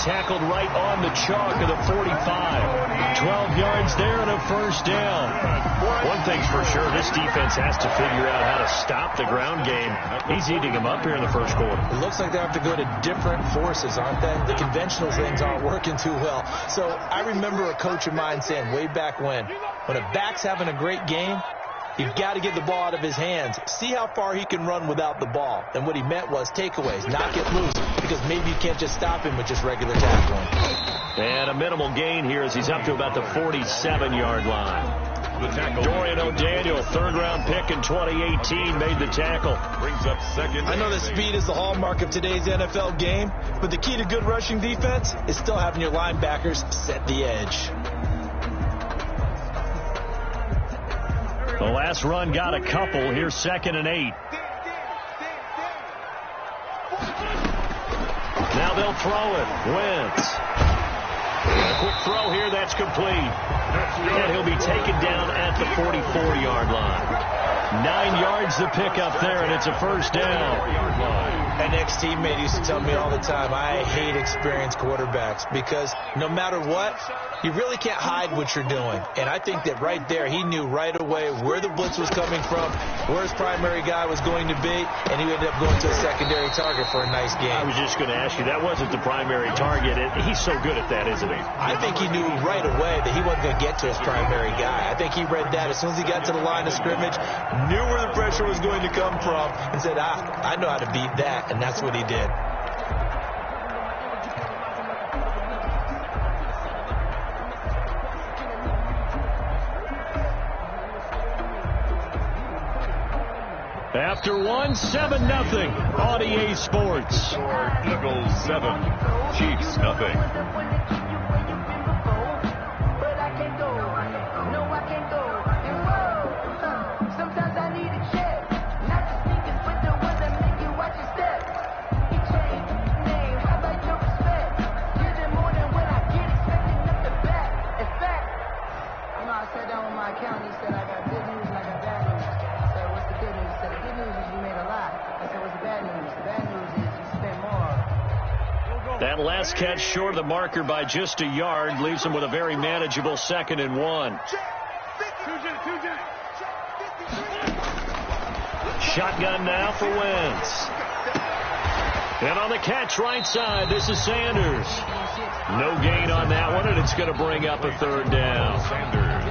tackled right on the chalk of the 45. 12 yards there and a first down. One thing's for sure, this defense has to figure out how to stop the ground game. He's eating them up here in the first quarter. It looks like they have to go to different forces, aren't they? The conventional things aren't working too well. So I remember a coach of mine saying way back when a back's having a great game, you've got to get the ball out of his hands. See how far he can run without the ball. And what he meant was takeaways, not get loose, because maybe you can't just stop him with just regular tackling. And a minimal gain here as he's up to about the 47-yard line. Dorian O'Daniel, third-round pick in 2018, made the tackle. Brings up second. I know that speed is the hallmark of today's NFL game, but the key to good rushing defense is still having your linebackers set the edge. The last run got a couple. Here's 2nd and 8. Now they'll throw it. Wentz. A quick throw here. That's complete. And he'll be taken down at the 44-yard line. 9 yards to pick up there, and it's a first down. An ex-teammate used to tell me all the time, I hate experienced quarterbacks because no matter what, you really can't hide what you're doing. And I think that right there, he knew right away where the blitz was coming from, where his primary guy was going to be, and he ended up going to a secondary target for a nice game. I was just going to ask you, that wasn't the primary target. He's so good at that, isn't he? I think he knew right away that he wasn't going to get to his primary guy. I think he read that as soon as he got to the line of scrimmage, knew where the pressure was going to come from, and said, I know how to beat that. And that's what he did. After one, 7-0 on EA Sports. Eagles 7, Chiefs 0. That last catch short of the marker by just a yard leaves him with a very manageable 2nd and 1. Shotgun now for Wentz. And on the catch right side, this is Sanders. No gain on that one, and it's going to bring up a 3rd down.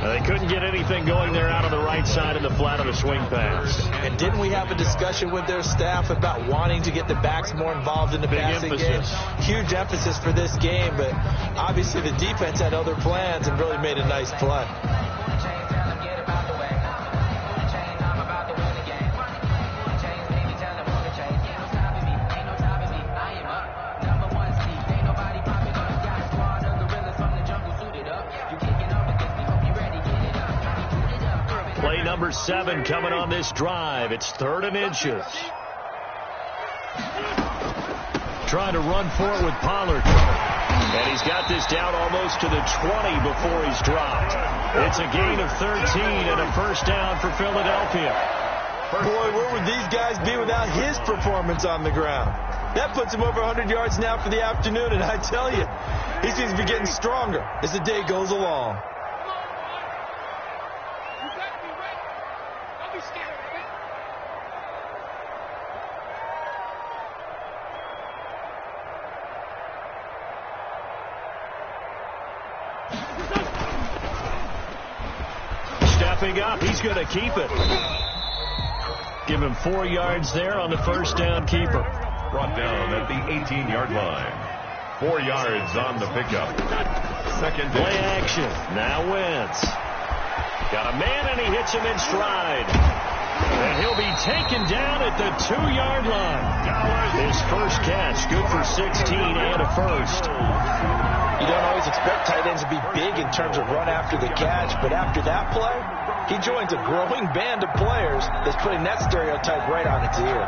They couldn't get anything going there out on the right side in the flat of the swing pass. And didn't we have a discussion with their staff about wanting to get the backs more involved in the passing game? Huge emphasis for this game, but obviously the defense had other plans and really made a nice play. Play number 7 coming on this drive. It's 3rd and inches. Trying to run for it with Pollard. And he's got this down almost to the 20 before he's dropped. It's a gain of 13 and a first down for Philadelphia. Boy, where would these guys be without his performance on the ground? That puts him over 100 yards now for the afternoon, and I tell you, he seems to be getting stronger as the day goes along. Stepping up, he's going to keep it. Give him 4 yards there on the first down keeper. Brought down at the 18-yard line. 4 yards on the pickup. 2nd play action. Now Wentz. Got a man and he hits him in stride. And he'll be taken down at the 2-yard line. His first catch, good for 16 and a first. You don't always expect tight ends to be big in terms of run after the catch, but after that play, he joins a growing band of players that's putting that stereotype right on its ear.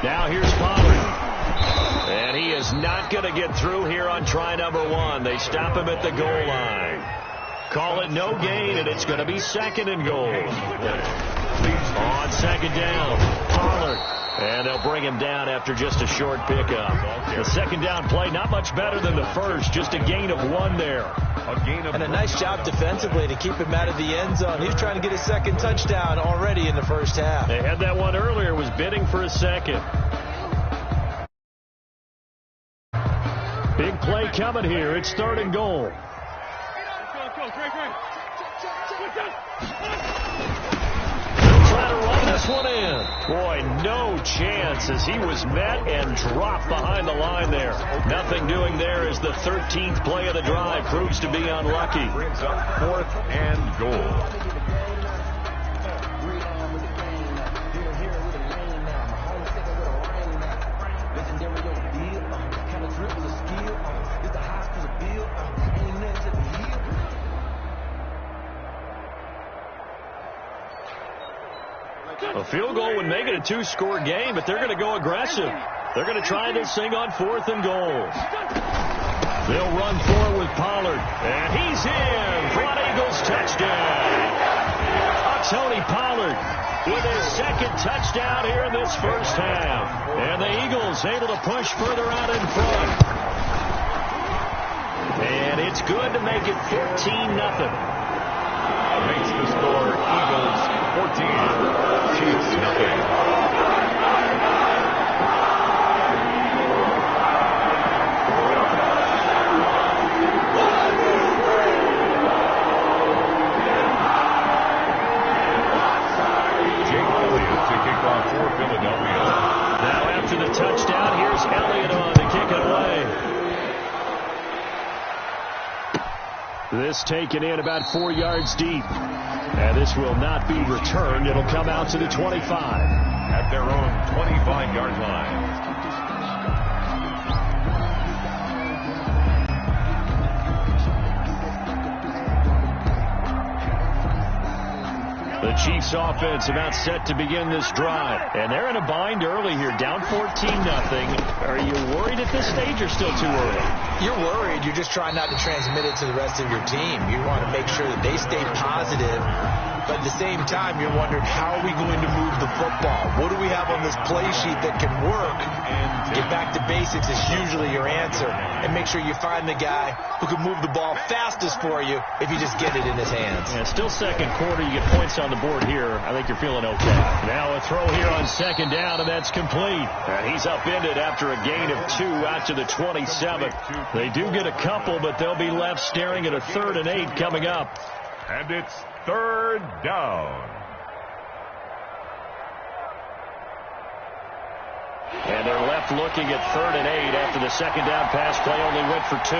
Now here's Pollard. And he is not going to get through here on try number 1. They stop him at the goal line. Call it no gain, and it's going to be 2nd and goal. On second down. Pollard. And they'll bring him down after just a short pickup. The second down play, not much better than the first. Just a gain of 1 there. And a nice job defensively to keep him out of the end zone. He's trying to get his second touchdown already in the first half. They had that one earlier, was bidding for a second. Big play coming here. It's 3rd and goal. Try to run this one in. Boy, no chance as he was met and dropped behind the line there. Nothing doing there as the 13th play of the drive proves to be unlucky. Brings up 4th and goal. A field goal would make it a 2-score game, but they're going to go aggressive. They're going to try this thing on 4th and goal. They'll run for it with Pollard. And he's in for an Eagles touchdown. Tony Pollard with his second touchdown here in this first half. And the Eagles able to push further out in front. And it's good to make it 14-0. Makes the score Eagles 14, Chiefs nothing. Jake Elliott to kick off for Philadelphia. Now after the touchdown, here's Elliott on to kick it away. This taken in about 4 yards deep. And this will not be returned. It'll come out to the 25. At their own 25-yard line. The Chiefs offense about set to begin this drive. And they're in a bind early here, down 14-0. Are you worried at this stage or still too early? You're worried. You're just trying not to transmit it to the rest of your team. You want to make sure that they stay positive. But at the same time, you're wondering, how are we going to move the football? What do we have on this play sheet that can work? And get back to basics is usually your answer. And make sure you find the guy who can move the ball fastest for you if you just get it in his hands. Yeah, still second quarter. You get points on the board here. I think you're feeling okay. Now a throw here on second down, and that's complete. And he's upended after a gain of 2 out to the 27. They do get a couple, but they'll be left staring at a 3rd and 8 coming up. And it's 3rd down. And they're left looking at 3rd and 8 after the second down pass play only went for 2.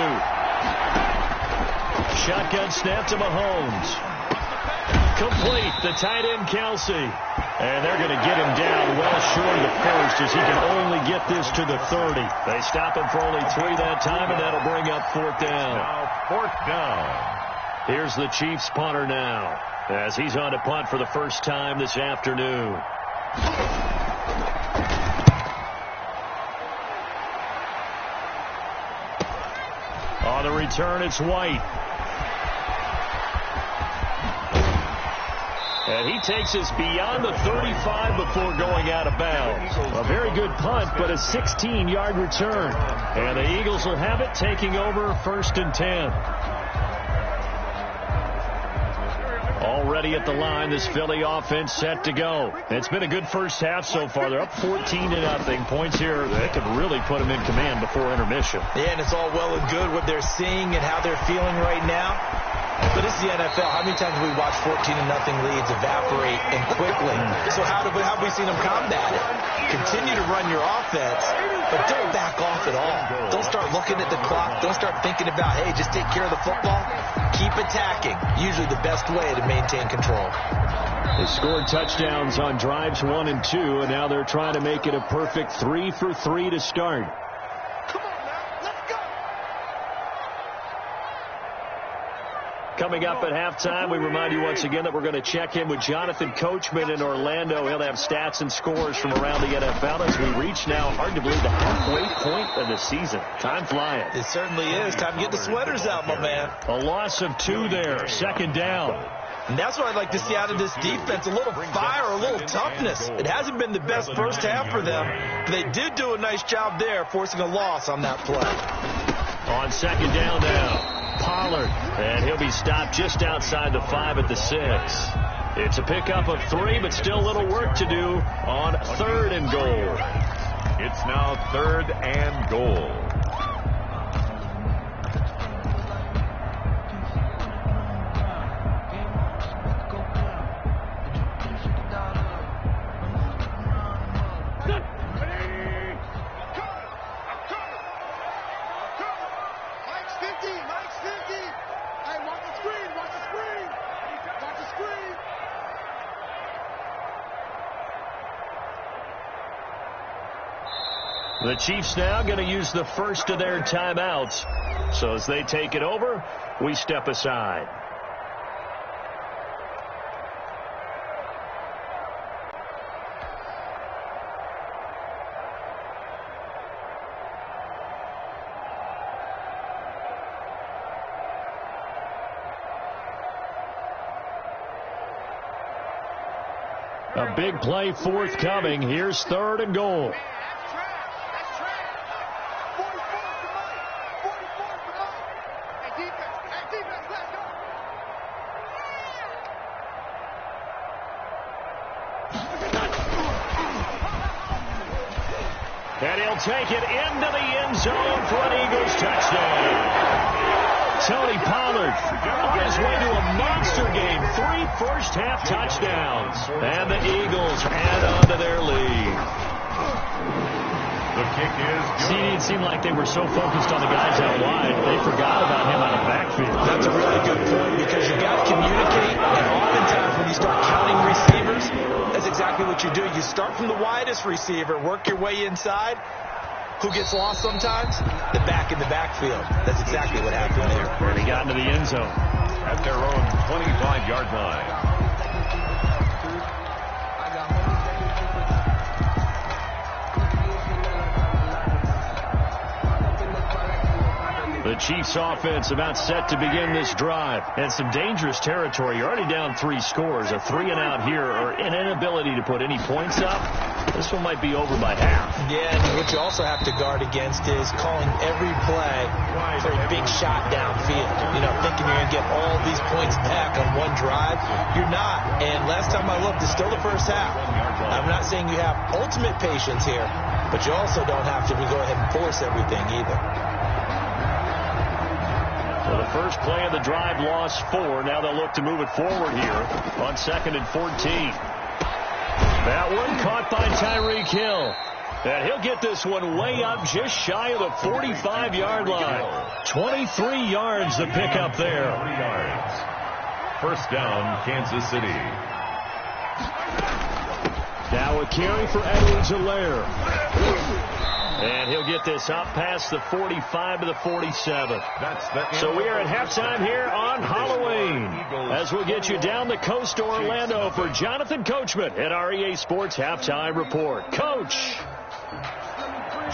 Shotgun snap to Mahomes. Complete. The tight end, Kelsey. And they're going to get him down well short of the first as he can only get this to the 30. They stop him for only 3 that time, and that'll bring up 4th down. Now 4th down. Here's the Chiefs punter now as he's on to punt for the first time this afternoon. On the return, it's White. And he takes us beyond the 35 before going out of bounds. A very good punt, but a 16-yard return. And the Eagles will have it, taking over 1st and 10. Already at the line, this Philly offense set to go. It's been a good first half so far. They're up 14-0. Points here that could really put them in command before intermission. Yeah, and it's all well and good what they're seeing and how they're feeling right now. But it's the NFL. How many times have we watched 14-0 leads evaporate and quickly? So how have we seen them combat it? Continue to run your offense, but don't back off at all. Don't start looking at the clock. Don't start thinking about, hey, just take care of the football. Keep attacking. Usually the best way to maintain control. They scored touchdowns on drives 1 and 2, and now they're trying to make it a perfect 3 for 3 to start. Coming up at halftime, we remind you once again that we're going to check in with Jonathan Coachman in Orlando. He'll have stats and scores from around the NFL as we reach now, hard to believe, the halfway point of the season. Time flying. It certainly is. Time to get the sweaters out, my man. A loss of 2 there. Second down. And that's what I'd like to see out of this defense, a little fire, a little toughness. It hasn't been the best first half for them, but they did do a nice job there, forcing a loss on that play. On second down now, Pollard, and he'll be stopped just outside the 5 at the 6. It's a pickup of 3, but still a little work to do on 3rd and goal. It's now 3rd and goal. The Chiefs now going to use the first of their timeouts. So as they take it over, we step aside. A big play forthcoming. Here's 3rd and goal. And he'll take it into the end zone for an Eagles touchdown. Tony Pollard on his way to a monster game. 3 first-half touchdowns. And the Eagles add on to their lead. The kick is good. See, it seemed like they were so focused on the guys out wide, they forgot about him out of backfield. That's a really good point because you've got to communicate, and oftentimes when you start counting receivers, that's exactly what you do. You start from the widest receiver, work your way inside. Who gets lost sometimes? The back in the backfield. That's exactly what happened there. And he got into the end zone. At their own 25-yard line. The Chiefs offense about set to begin this drive. And some dangerous territory. You're already down 3 scores. A 3-and-out here or an inability to put any points up. This one might be over by half. Yeah, and what you also have to guard against is calling every play for a big shot downfield. You know, thinking you're going to get all these points back on one drive. You're not. And last time I looked, it's still the first half. I'm not saying you have ultimate patience here, but you also don't have to go ahead and force everything either. Well, the first play of the drive lost 4. Now they'll look to move it forward here on 2nd and 14. That one caught by Tyreek Hill. And he'll get this one way up just shy of the 45-yard line. 23 yards to pick up there. 40 yards. First down, Kansas City. Now a carry for Edwards-Helaire. And he'll get this up past the 45 to the 47. So we are at halftime here on Halloween as we'll get you down the coast to Orlando for Jonathan Coachman at our EA Sports Halftime Report. Coach.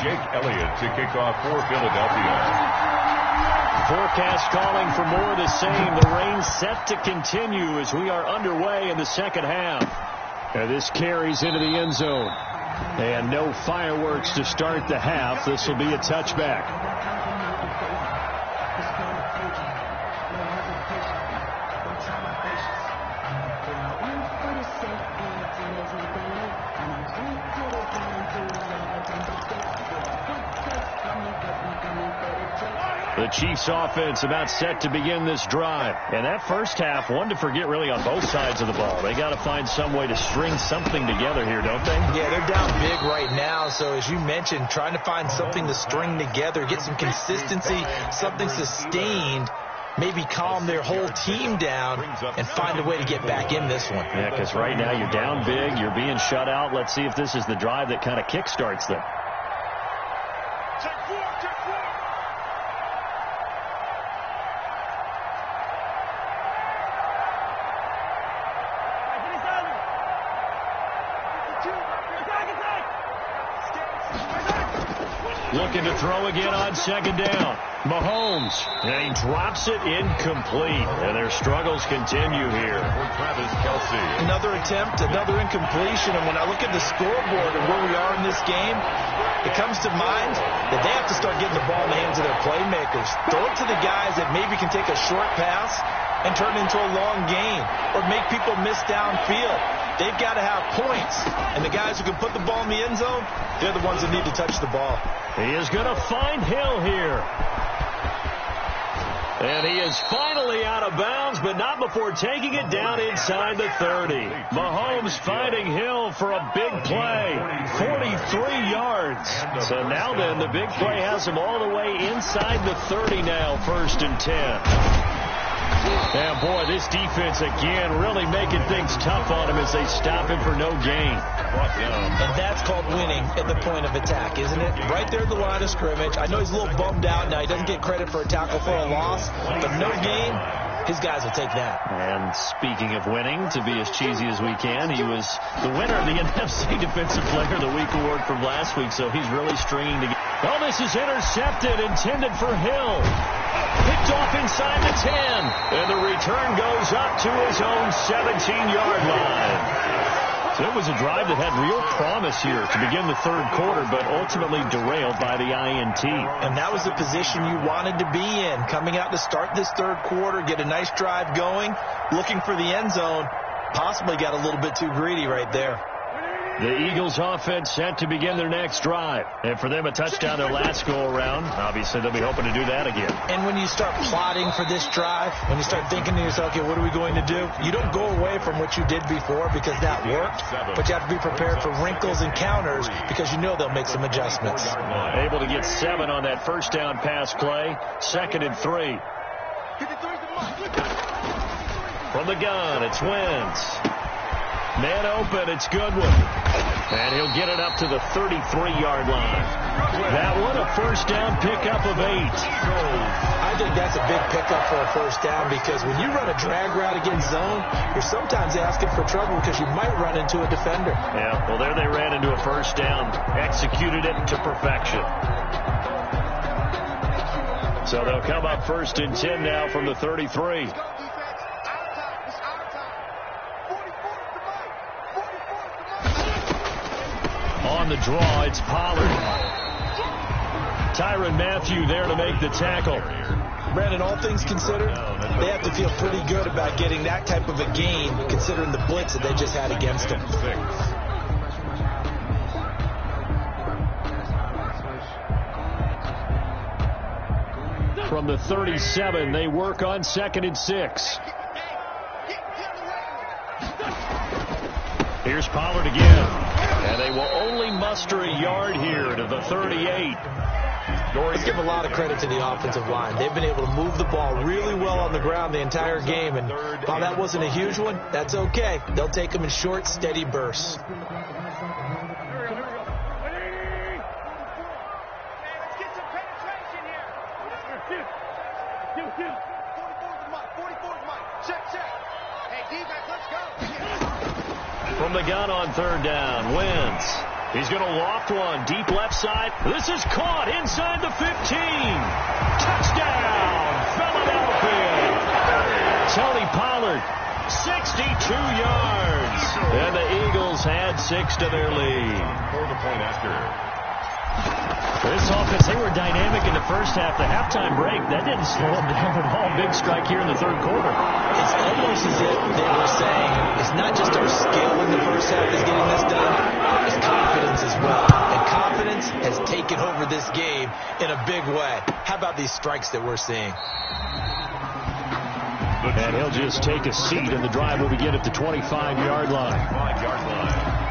Jake Elliott to kick off for Philadelphia. Forecast calling for more of the same. The rain set to continue as we are underway in the second half. And this carries into the end zone. And no fireworks to start the half. This will be a touchback. The Chiefs offense about set to begin this drive. And that first half, one to forget really on both sides of the ball. They got to find some way to string something together here, don't they? Yeah, they're down big right now. So as you mentioned, trying to find something to string together, get some consistency, something sustained, maybe calm their whole team down and find a way to get back in this one. Yeah, because right now you're down big, you're being shut out. Let's see if this is the drive that kind of kickstarts them. Looking to throw again on second down. Mahomes, and he drops it incomplete. And their struggles continue here. Travis Kelce. Another attempt, another incompletion. And when I look at the scoreboard and where we are in this game, it comes to mind that they have to start getting the ball in the hands of their playmakers. Throw it to the guys that maybe can take a short pass and turn it into a long gain or make people miss downfield. They've got to have points. And the guys who can put the ball in the end zone, they're the ones that need to touch the ball. He is going to find Hill here. And he is finally out of bounds, but not before taking it down inside the 30. Mahomes finding Hill for a big play. 43 yards. So now then, the big play has him all the way inside the 30 now, 1st and 10. And, boy, this defense, again, really making things tough on him as they stop him for no gain. And that's called winning at the point of attack, isn't it? Right there at the line of scrimmage. I know he's a little bummed out now. He doesn't get credit for a tackle for a loss, but no gain, his guys will take that. And speaking of winning, to be as cheesy as we can, he was the winner of the NFC Defensive Player of the Week award from last week, so he's really stringing together. Oh, this is intercepted, intended for Hill. Picked off inside the 10. And the return goes up to his own 17-yard line. So it was a drive that had real promise here to begin the third quarter, but ultimately derailed by the INT. And that was the position you wanted to be in, coming out to start this third quarter, get a nice drive going, looking for the end zone. Possibly got a little bit too greedy right there. The Eagles offense set to begin their next drive. And for them, a touchdown their last go-around. Obviously, they'll be hoping to do that again. And when you start plotting for this drive, when you start thinking to yourself, okay, what are we going to do? You don't go away from what you did before because that worked, but you have to be prepared for wrinkles and counters because you know they'll make some adjustments. Able to get 7 on that first down pass play. 2nd and 3. From the gun, it's Wentz. Man open, it's Goodwin. And he'll get it up to the 33-yard line. That one, a first down pickup of 8. I think that's a big pickup for a first down because when you run a drag route against zone, you're sometimes asking for trouble because you might run into a defender. Yeah, well, there they ran into a first down, executed it to perfection. So they'll come up 1st and 10 now from the 33. On the draw, it's Pollard. Tyrann Mathieu there to make the tackle. Brandon, all things considered, they have to feel pretty good about getting that type of a gain considering the blitz that they just had against them. From the 37, they work on 2nd and 6. Here's Pollard again. And they will only muster a yard here to the 38. Let's give a lot of credit to the offensive line. They've been able to move the ball really well on the ground the entire game. And while that wasn't a huge one, that's okay. They'll take them in short, steady bursts. From the gun on 3rd down, Wentz. He's going to loft one deep left side. This is caught inside the 15. Touchdown, Philadelphia. Tony Pollard, 62 yards. And the Eagles add 6 to their lead. For the point after. This offense, they were dynamic in the first half. The halftime break, that didn't slow them down at all. Big strike here in the third quarter. It's almost as if they were saying, it's not just our skill in the first half that's getting this done, it's confidence as well. And confidence has taken over this game in a big way. How about these strikes that we're seeing? And he'll just take a seat, and the drive will begin at the 25-yard line. 5-yard line.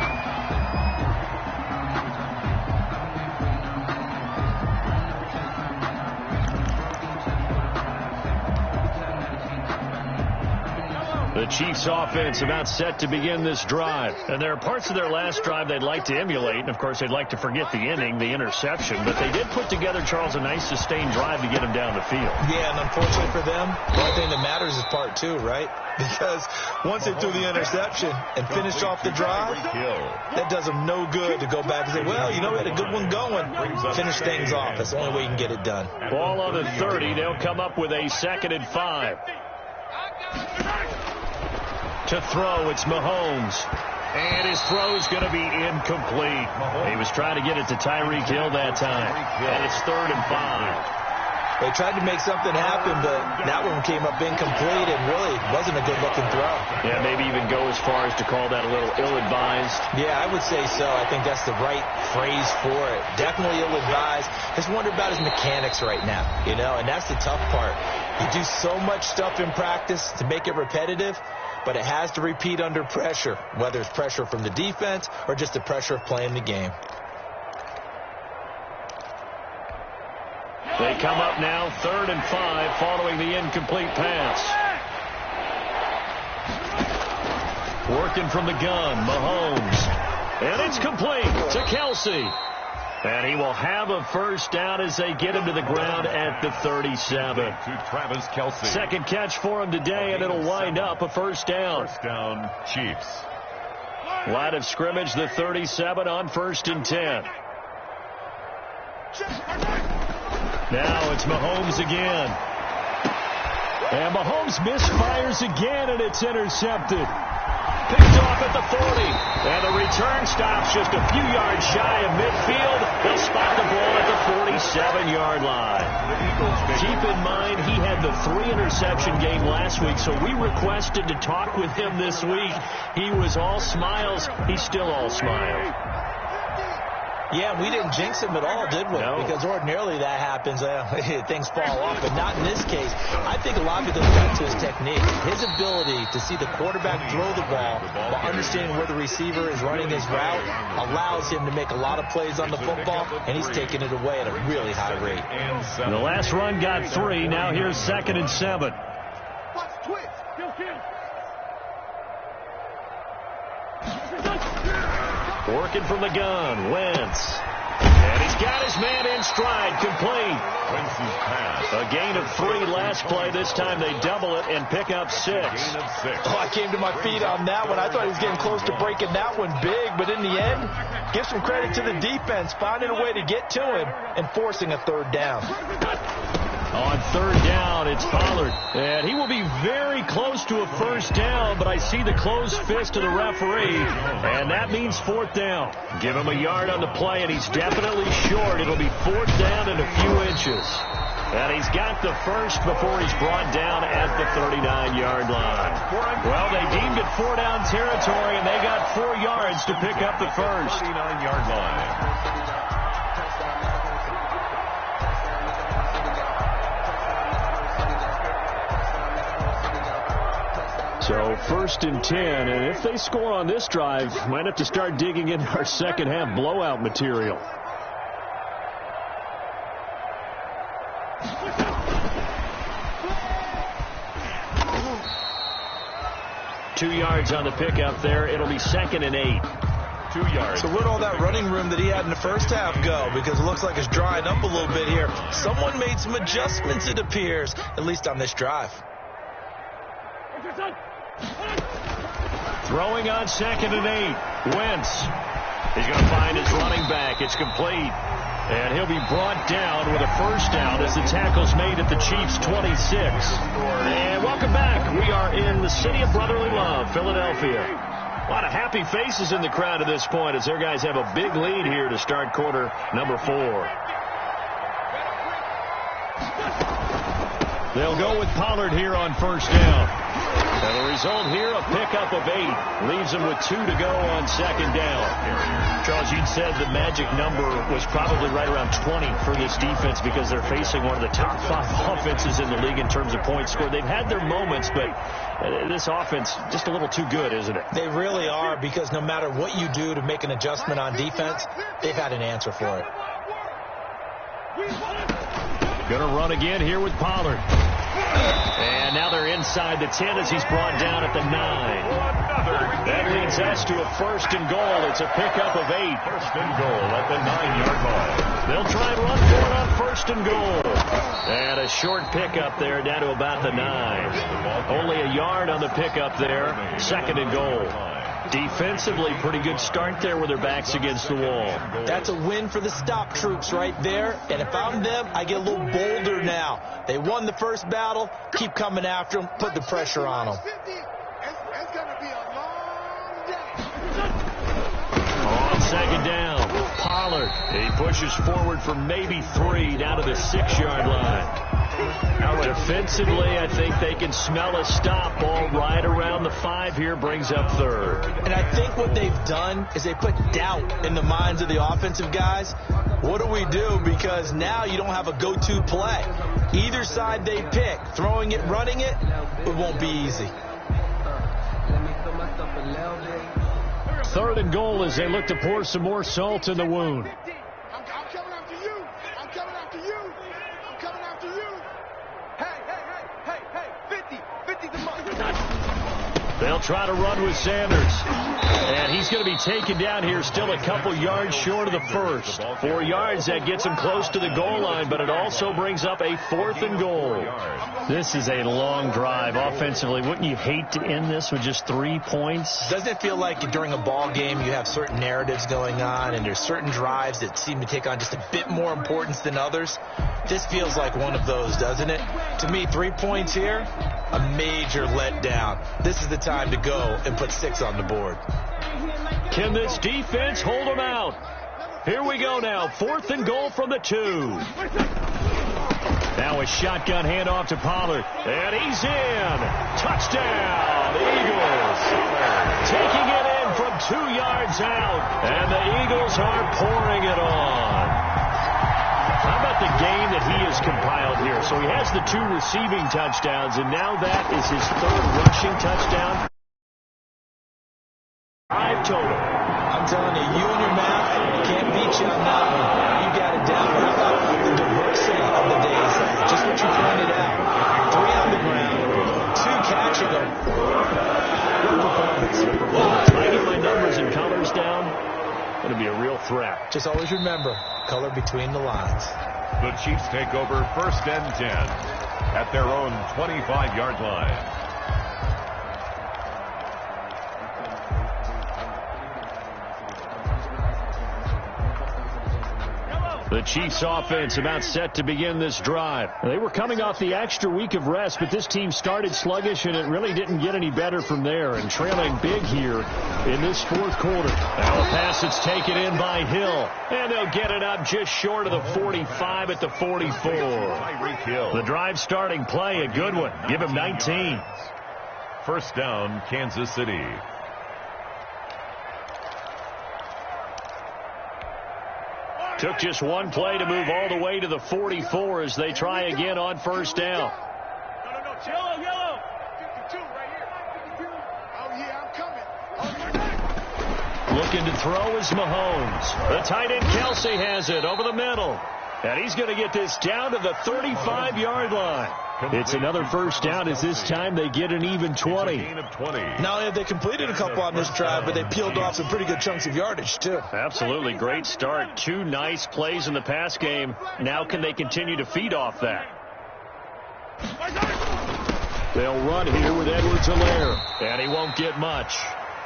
The The Chiefs offense about set to begin this drive. And there are parts of their last drive they'd like to emulate. And, of course, they'd like to forget the inning, the interception. But they did put together, Charles, a nice sustained drive to get them down the field. Yeah, and unfortunately for them, the only thing that matters is part two, right? Because once they threw the interception and finished off the drive, that does them no good to go back and say, well, you know, we had a good one going. Finish things off. That's the only way you can get it done. Ball on the 30. They'll come up with a 2nd and 5. To throw, it's Mahomes. And his throw's going to be incomplete. He was trying to get it to Tyreek Hill that time. And it's 3rd and 5. They tried to make something happen, but that one came up incomplete and really wasn't a good-looking throw. Yeah, maybe even go as far as to call that a little ill-advised. Yeah, I would say so. I think that's the right phrase for it. Definitely ill-advised. Just wonder about his mechanics right now, you know, and that's the tough part. You do so much stuff in practice to make it repetitive, but it has to repeat under pressure, whether it's pressure from the defense or just the pressure of playing the game. They come up now 3rd and 5 following the incomplete pass. Working from the gun, Mahomes. And it's complete to Kelsey. And he will have a first down as they get him to the ground at the 37. To Travis Kelsey. 2nd catch for him today, and it'll wind up a first down. First down, Chiefs. Line of scrimmage, the 37 on 1st and 10. Now it's Mahomes again. And Mahomes misfires again, and it's intercepted. Picked off at the 40. And the return stops just a few yards shy of midfield. They'll spot the ball at the 47-yard line. Keep in mind, he had the 3-interception game last week, so we requested to talk with him this week. He was all smiles. He's still all smiles. Yeah, we didn't jinx him at all, did we? No. Because ordinarily that happens. Things fall off, but not in this case. I think a lot of it goes back to his technique. His ability to see the quarterback throw the ball while understanding where the receiver is running his route allows him to make a lot of plays on the football, and he's taking it away at a really high rate. And the last run got 3. Now here's 2nd and 7. Working from the gun, Wentz. And he's got his man in stride, complete. Wentz's pass. A gain of 3 last play. This time they double it and pick up 6. Gain of 6. Oh, I came to my feet on that one. I thought he was getting close to breaking that one big, but in the end, give some credit to the defense, finding a way to get to him and forcing a 3rd down. On 3rd down, it's Pollard. And he will be very close to a first down, but I see the closed fist of the referee, and that means 4th down. Give him a yard on the play, and he's definitely short. It'll be 4th down and a few inches. And he's got the first before he's brought down at the 39-yard line. Well, they deemed it 4-down territory, and they got 4 yards to pick up the first. 39-yard line. So 1st and 10, and if they score on this drive, might have to start digging into our second half blowout material. Two yards on the pickup there. It'll be 2nd and 8. 2 yards. So where'd all that running room that he had in the first half go? Because it looks like it's drying up a little bit here. Someone made some adjustments, it appears, at least on this drive. Throwing on 2nd and 8. Wentz. He's going to find his running back. It's complete. And he'll be brought down with a first down as the tackle's made at the Chiefs' 26. And welcome back. We are in the city of brotherly love, Philadelphia. A lot of happy faces in the crowd at this point as their guys have a big lead here to start quarter number 4. They'll go with Pollard here on first down. And the result here, a pickup of 8. Leaves them with 2 to go on 2nd down. Charles, you'd said the magic number was probably right around 20 for this defense because they're facing one of the top 5 offenses in the league in terms of points scored. They've had their moments, but this offense just a little too good, isn't it? They really are, because no matter what you do to make an adjustment on defense, they've had an answer for it. Going to run again here with Pollard. And now they're inside the 10 as he's brought down at the 9. That leads us to a 1st and goal. It's a pickup of 8. 1st and goal at the 9-yard line. They'll try and run for it on 1st and goal. And a short pickup there down to about the 9. Only a yard on the pickup there. 2nd and goal. Defensively, pretty good start there with their backs against the wall. That's a win for the stop troops right there. And if I'm them, I get a little bolder now. They won the first battle. Keep coming after them. Put the pressure on them. On 2nd down, Pollard. He pushes forward for maybe 3 down to the 6-yard line. Defensively, I think they can smell a stop. Ball right around the 5 here, brings up 3rd. And I think what they've done is they put doubt in the minds of the offensive guys. What do we do? Because now you don't have a go-to play. Either side they pick, throwing it, running it, it won't be easy. 3rd and goal as they look to pour some more salt in the wound. I'm coming after you. I'm coming after you. I'm coming after you. Hey, 50 the money. They'll try to run with Sanders. And he's going to be taken down here, still a couple yards short of the 1st. 4 yards, that gets him close to the goal line, but it also brings up a 4th and goal. This is a long drive offensively. Wouldn't you hate to end this with just 3 points? Doesn't it feel like during a ball game you have certain narratives going on and there's certain drives that seem to take on just a bit more importance than others? This feels like one of those, doesn't it? To me, 3 points here, a major letdown. This is the time to go and put 6 on the board. Can this defense hold them out? Here we go now. 4th and goal from the 2. Now a shotgun handoff to Pollard. And he's in. Touchdown, Eagles. Taking it in from 2 yards out. And the Eagles are pouring it on. How about the game that he has compiled here? So he has the 2 receiving touchdowns, and now that is his 3rd rushing touchdown. 5 total. I'm telling you, you and your math can't beat you on that one. You got it down. How about the diversity of the days? Just what you pointed out. 3 on the ground, 2 catching them. What performance. If I get my numbers and colors down, it's going to be a real threat. Just always remember, color between the lines. The Chiefs take over 1st and 10 at their own 25-yard line. The Chiefs offense about set to begin this drive. They were coming off the extra week of rest, but this team started sluggish, and it really didn't get any better from there, and trailing big here in this 4th quarter. Now a pass that's taken in by Hill, and they'll get it up just short of the 45 at the 44. The drive starting play, a good one. Give him 19. 1st down, Kansas City. Took just 1 play to move all the way to the 44 as they try again on 1st down. Yellow. 52 right here. 52. Oh, yeah, I'm coming. Looking to throw is Mahomes. The tight end Kelsey has it over the middle. And he's going to get this down to the 35-yard line. It's another 1st down as this time they get an even 20. Not only have they completed a couple on this drive, but they peeled off some pretty good chunks of yardage, too. Absolutely. Great start. 2 nice plays in the pass game. Now can they continue to feed off that? They'll run here with Edwards-Helaire. And he won't get much.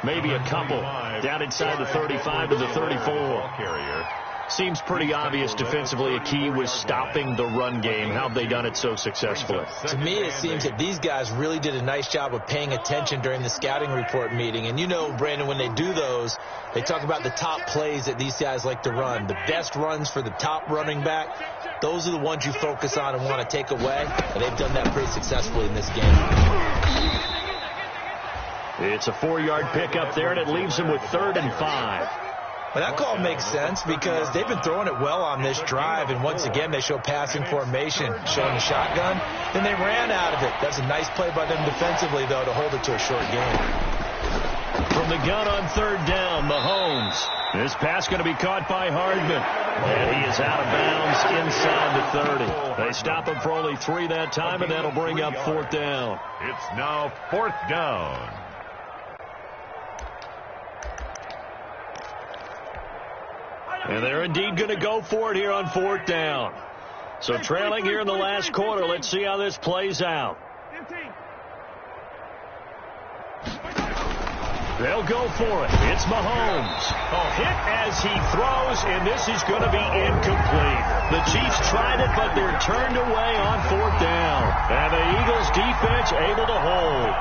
Maybe a couple. Down inside the 35 to the 34. Seems pretty obvious defensively a key was stopping the run game. How have they done it so successfully? To me, it seems that these guys really did a nice job of paying attention during the scouting report meeting. And you know, Brandon, when they do those, they talk about the top plays that these guys like to run. The best runs for the top running back, those are the ones you focus on and want to take away. And they've done that pretty successfully in this game. It's a 4-yard pickup there, and it leaves them with 3rd and 5. Well, that call makes sense because they've been throwing it well on this drive, and once again, they show passing formation, showing the shotgun. Then they ran out of it. That's a nice play by them defensively, though, to hold it to a short game. From the gun on 3rd down, Mahomes This pass going to be caught by Hardman. And he is out of bounds inside the 30. They stop him for only 3 that time, and that'll bring up 4th down. It's now 4th down. And they're indeed going to go for it here on 4th down. So trailing here in the last quarter. Let's see how this plays out. They'll go for it. It's Mahomes. Hit as he throws, and this is going to be incomplete. The Chiefs tried it, but they're turned away on 4th down. And the Eagles defense able to hold.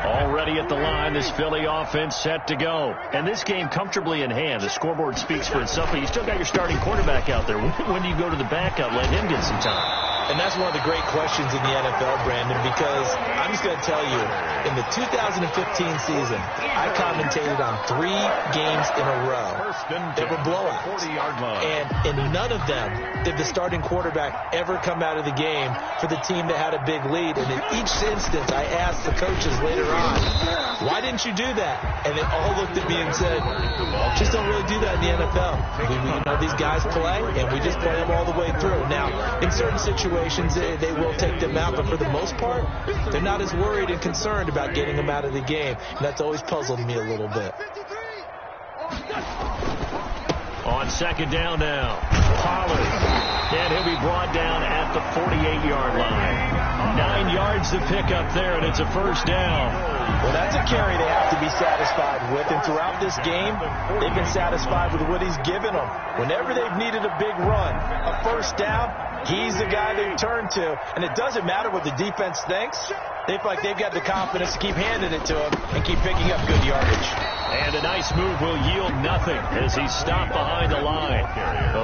Already at the line, this Philly offense set to go. And this game comfortably in hand. The scoreboard speaks for itself, but you still got your starting quarterback out there. When do you go to the backup? Let him get some time. And that's one of the great questions in the NFL, Brandon, because I'm just going to tell you, in the 2015 season, I commentated on 3 games in a row. They were blowouts. And in none of them did the starting quarterback ever come out of the game for the team that had a big lead. And in each instance, I asked the coaches later on, why didn't you do that? And they all looked at me and said, just don't really do that in the NFL. These guys play, and we just play them all the way through. Now, in certain situations, they will take them out, but for the most part, they're not as worried and concerned about getting them out of the game. And that's always puzzled me a little bit. On 2nd down now, Pollard. And he'll be brought down at the 48-yard line. 9 yards to pick up there, and it's a 1st down. Well, that's a carry they have to be satisfied with. And throughout this game, they've been satisfied with what he's given them. Whenever they've needed a big run, a 1st down, he's the guy they turn to. And it doesn't matter what the defense thinks. They feel like they've got the confidence to keep handing it to him and keep picking up good yardage. And a nice move will yield nothing as he's stopped behind the line.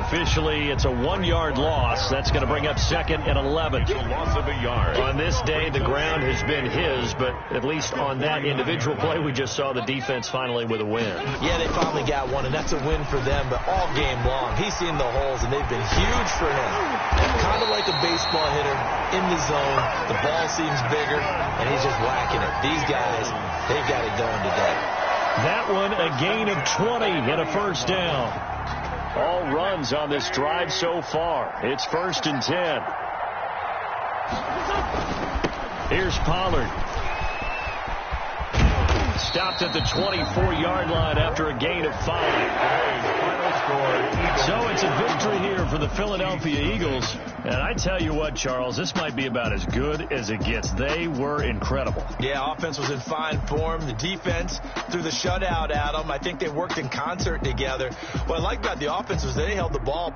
Officially, it's a 1-yard loss. That's going to bring up 2nd and 11. Loss of a yard. On this day, the ground has been his, but at least on that individual play, we just saw the defense finally with a win. Yeah, they finally got one, and that's a win for them, but all game long, he's seen the holes, and they've been huge for him. Kind of like a baseball hitter in the zone. The ball seems bigger, and he's just whacking it. These guys, they've got it going today. That one, a gain of 20 and a 1st down. All runs on this drive so far. It's 1st and 10. Here's Pollard. Stopped at the 24-yard line after a gain of 5. So it's a victory here for the Philadelphia Eagles. And I tell you what, Charles, this might be about as good as it gets. They were incredible. Yeah, offense was in fine form. The defense threw the shutout at them. I think they worked in concert together. What I like about the offense was they held the ball